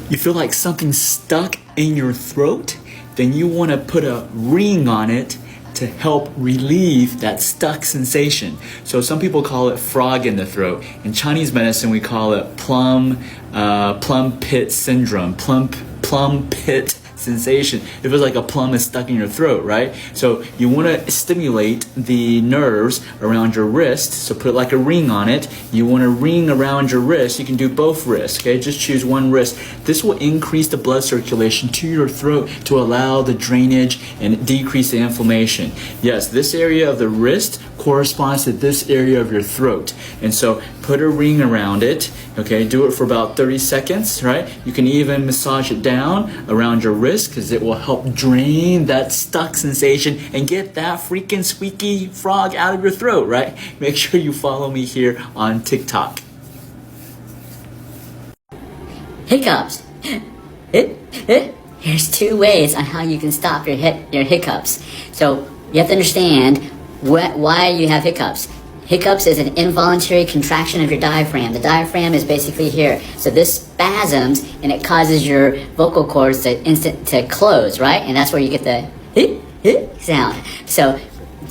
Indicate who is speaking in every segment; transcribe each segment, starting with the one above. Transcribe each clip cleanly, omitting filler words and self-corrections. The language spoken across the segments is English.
Speaker 1: You feel like something's stuck in your throat? Then you want to put a ring on it to help relieve that stuck sensation. So some people call it frog in the throat. In Chinese medicine, we call it plum pit syndrome, plum pit sensation. It feels like a plum is stuck in your throat, right? So you want to stimulate the nerves around your wrist. So put like a ring on it. You want a ring around your wrist. You can do both wrists, okay? Just choose one wrist. This will increase the blood circulation to your throat to allow the drainage and decrease the inflammation. Yes, this area of the wrist corresponds to this area of your throat. And so put a ring around it, okay? Do it for about 30 seconds, right? You can even massage it down around your wrist because it will help drain that stuck sensation and get that freaking squeaky frog out of your throat, right? Make sure you follow me here on TikTok.
Speaker 2: Hiccups. Here's 2 ways on how you can stop your hiccups. So you have to understand why you have hiccups. Hiccups is an involuntary contraction of your diaphragm. The diaphragm is basically here. So this spasms and it causes your vocal cords to close, right? And that's where you get the sound. So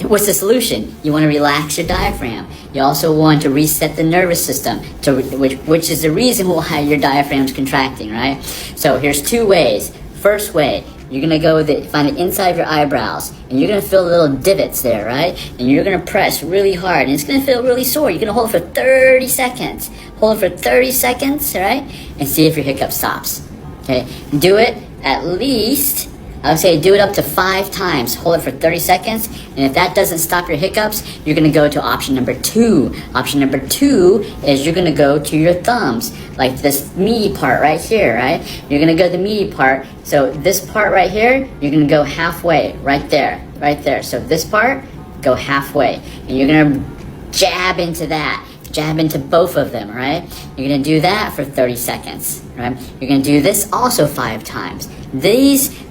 Speaker 2: what's the solution? You want to relax your diaphragm. You also want to reset the nervous system, which is the reason why your diaphragm's contracting, right? So here's 2 ways. First way, you're going to go find the inside of your eyebrows, and you're going to feel little divots there, right? And you're going to press really hard, and it's going to feel really sore. You're going to hold it for 30 seconds. Hold it for 30 seconds, right? And see if your hiccup stops, okay? Do it at least, I would say do it up to 5 times. Hold it for 30 seconds, and if that doesn't stop your hiccups, you're going to go to option number 2. Option number 2 is you're going to go to your thumbs, like this meaty part right here, right? You're going to go to the meaty part. So this part right here, you're going to go halfway, right there, right there. So this part, go halfway, and you're going to jab into that. Jab into both of them, right? You're going to do that for 30 seconds, right? You're going to do this also 5 times.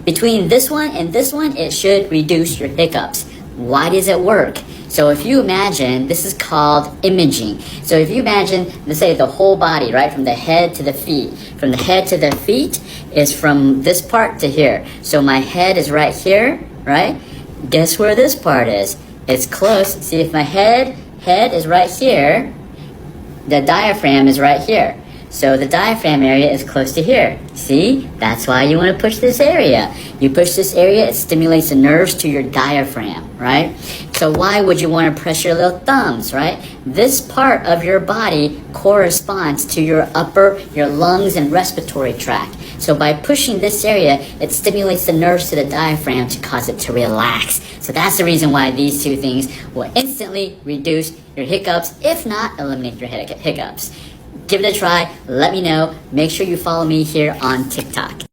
Speaker 2: Between this one and this one, it should reduce your hiccups. Why does it work? So if you imagine, this is called imaging. So if you imagine, let's say the whole body, right, from the head to the feet. From the head to the feet is from this part to here. So my head is right here, right? Guess where this part is? It's close. See, if my head is right here, the diaphragm is right here. So the diaphragm area is close to here. See? That's why you want to push this area. You push this area, it stimulates the nerves to your diaphragm, right? So why would you want to press your little thumbs, right? This part of your body corresponds to your lungs and respiratory tract. So by pushing this area, it stimulates the nerves to the diaphragm to cause it to relax. So that's the reason why these 2 things will instantly reduce your hiccups, if not eliminate your hiccups. Give it a try. Let me know. Make sure you follow me here on TikTok.